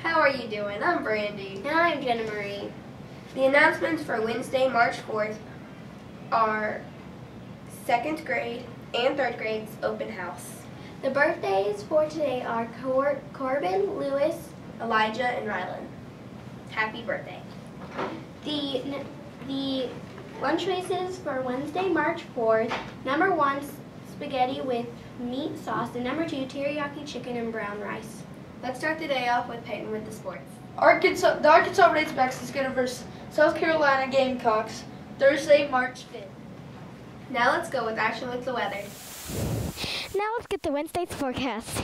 How are you doing? I'm Brandy. And I'm Jenna Marie. The announcements for Wednesday, March 4th are 2nd grade and 3rd grade's open house. The birthdays for today are Corbin, Lewis, Elijah, and Rylan. Happy birthday. The lunch choices for Wednesday, March 4th, number 1, spaghetti with meat sauce, and number 2, teriyaki chicken and brown rice. Let's start the day off with Peyton with the sports. The Arkansas Razorbacks is going to versus South Carolina Gamecocks Thursday, March 5th. Now let's go with Ashley with the weather. Now let's get the Wednesday's forecast.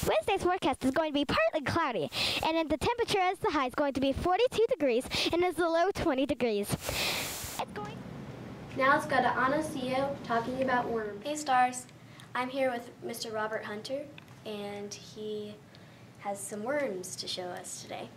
Wednesday's forecast is going to be partly cloudy, and then the temperature as the high is going to be 42 degrees and as the low 20 degrees. Now let's go to Anacio talking about worms. Hey Stars, I'm here with Mr. Robert Hunter, and he has some worms to show us today.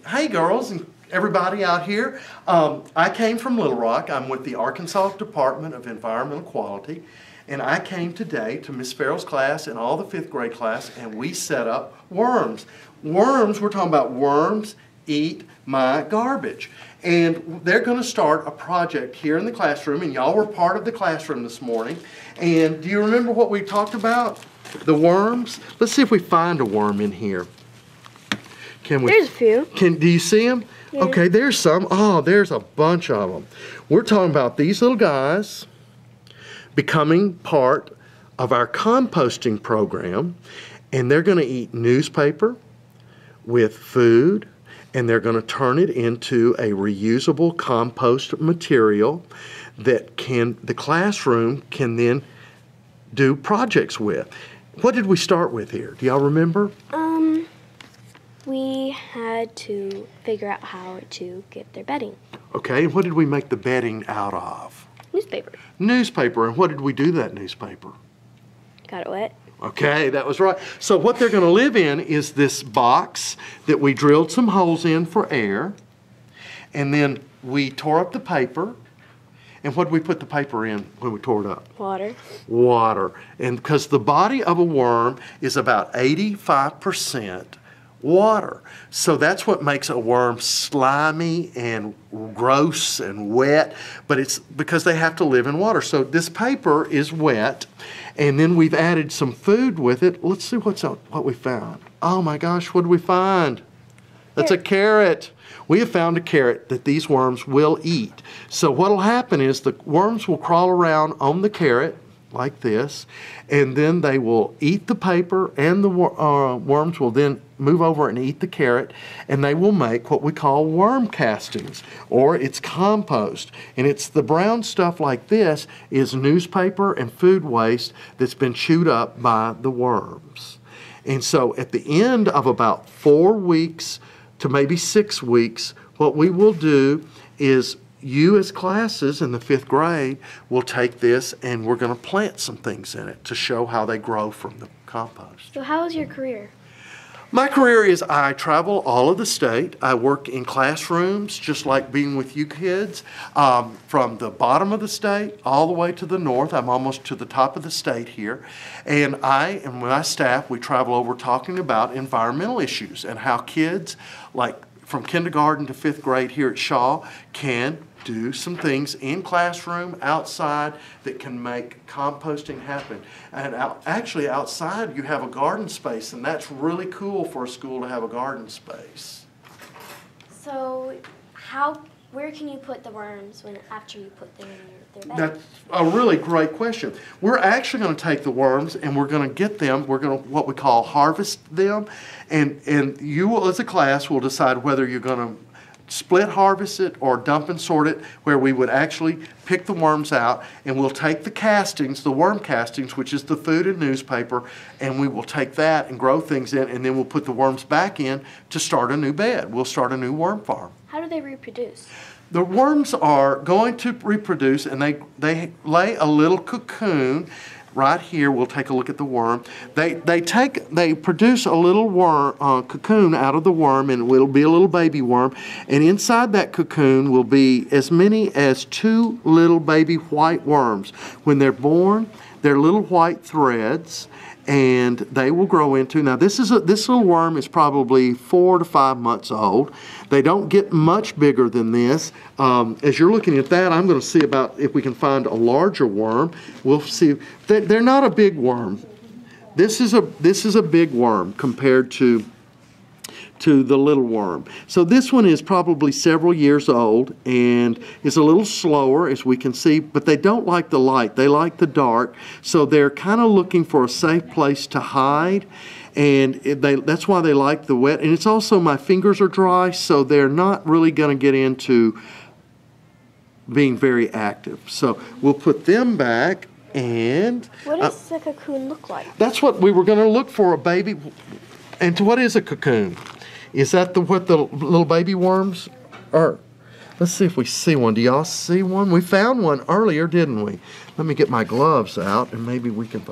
Hey girls and everybody out here. I came from Little Rock. I'm with the Arkansas Department of Environmental Quality, and I came today to Miss Farrell's class and all the 5th grade class, and we set up worms. Worms, we're talking about worms eat my garbage. And they're going to start a project here in the classroom, and y'all were part of the classroom this morning. And do you remember what we talked about? The worms? Let's see if we find a worm in here. Can we? There's a few. Do you see them? Yeah. Okay, there's some. Oh, there's a bunch of them. We're talking about these little guys becoming part of our composting program, and they're going to eat newspaper with food, and they're going to turn it into a reusable compost material that the classroom can then do projects with. What did we start with here? Do y'all remember? We had to figure out how to get their bedding. Okay, and what did we make the bedding out of? Newspaper. Newspaper, and what did we do to that newspaper? Got it wet. Okay, that was right. So what they're going to live in is this box that we drilled some holes in for air, and then we tore up the paper. And what did we put the paper in when we tore it up? Water. Water. And because the body of a worm is about 85% water. So that's what makes a worm slimy and gross and wet, but it's because they have to live in water. So this paper is wet, and then we've added some food with it. Let's see what we found. Oh my gosh, what did we find? That's a carrot. We have found a carrot that these worms will eat. So what will happen is the worms will crawl around on the carrot like this, and then they will eat the paper, and the worms will then move over and eat the carrot, and they will make what we call worm castings, or it's compost. And it's the brown stuff like this is newspaper and food waste that's been chewed up by the worms. And so at the end of about 4 weeks to maybe 6 weeks, what we will do is you as classes in the 5th grade will take this, and we're going to plant some things in it to show how they grow from the compost. So how was your career? My career is I travel all of the state. I work in classrooms just like being with you kids, from the bottom of the state all the way to the north. I'm almost to the top of the state here. And I and my staff, we travel over talking about environmental issues and how kids like from kindergarten to 5th grade here at Shaw can do some things in classroom, outside, that can make composting happen. And actually outside you have a garden space, and that's really cool for a school to have a garden space. So where can you put the worms after you put them in their bed? That's a really great question. We're actually going to take the worms and we're going to get them, we're going to what we call harvest them, and you will, as a class, will decide whether you're going to split harvest it or dump and sort it, where we would actually pick the worms out, and we'll take the castings, the worm castings, which is the food and newspaper, and we will take that and grow things in, and then we'll put the worms back in to start a new bed. We'll start a new worm farm. How do they reproduce? The worms are going to reproduce, and they lay a little cocoon. Right here, we'll take a look at the worm. They produce a little worm, cocoon out of the worm, and it'll be a little baby worm. And inside that cocoon will be as many as 2 little baby white worms. When they're born, they're little white threads, and they will grow into, now this little worm is probably 4 to 5 months old. They don't get much bigger than this. As you're looking at that, I'm going to see about if we can find a larger worm. We'll see. They're not a big worm. This is a big worm compared to the little worm. So this one is probably several years old and is a little slower, as we can see, but they don't like the light. They like the dark, so they're kind of looking for a safe place to hide, and that's why they like the wet. And it's also, my fingers are dry, so they're not really going to get into being very active. So we'll put them back. And what does the cocoon look like? That's what we were going to look for, a baby. And what is a cocoon? Is that what the little baby worms are? Let's see if we see one. Do y'all see one? We found one earlier, didn't we? Let me get my gloves out and maybe we can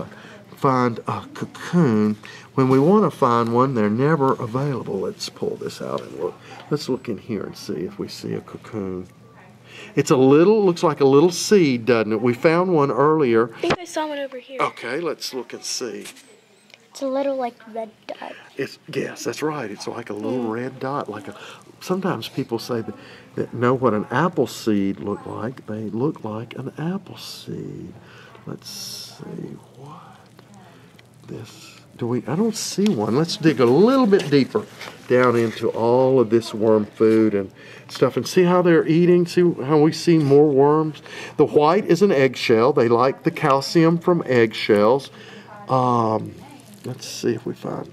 find a cocoon. When we want to find one, they're never available. Let's pull this out and look. Let's look in here and see if we see a cocoon. It's looks like a little seed, doesn't it? We found one earlier. I think I saw one over here. Okay, let's look and see. It's a little like red dot. Yes, that's right. It's like a little red dot. Sometimes people say that know what an apple seed look like. They look like an apple seed. Let's see what this. I don't see one. Let's dig a little bit deeper down into all of this worm food and stuff and see how they're eating, see how we see more worms. The white is an eggshell. They like the calcium from eggshells. Let's see if we find,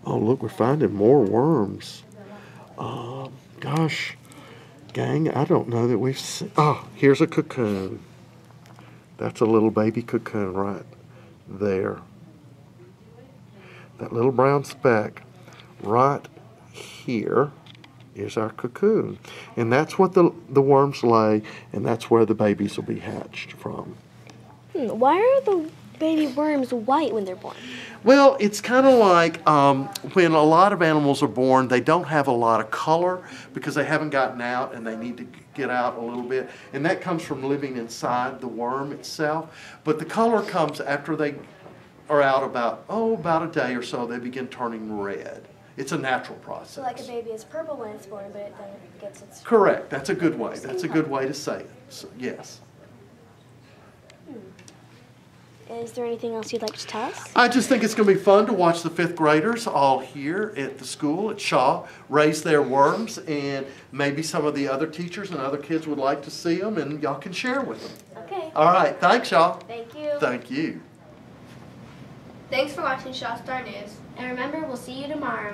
oh look, we're finding more worms. Gosh, gang, I don't know that we've seen, oh, here's a cocoon. That's a little baby cocoon right there. That little brown speck right here is our cocoon. And that's what the worms lay, and that's where the babies will be hatched from. Why are the baby worms white when they're born? Well, it's kind of like when a lot of animals are born, they don't have a lot of color because they haven't gotten out and they need to get out a little bit. And that comes from living inside the worm itself. But the color comes after they are out about a day or so, they begin turning red. It's a natural process. So like a baby is purple when it's born, but then it gets its... Correct. That's a good way. That's a good way to say it. So, yes. Is there anything else you'd like to tell us? I just think it's going to be fun to watch the 5th graders all here at the school at Shaw raise their worms, and maybe some of the other teachers and other kids would like to see them, and y'all can share with them. Okay. All right. Thanks, y'all. Thank you. Thank you. Thanks for watching Shaw Star News. And remember, we'll see you tomorrow.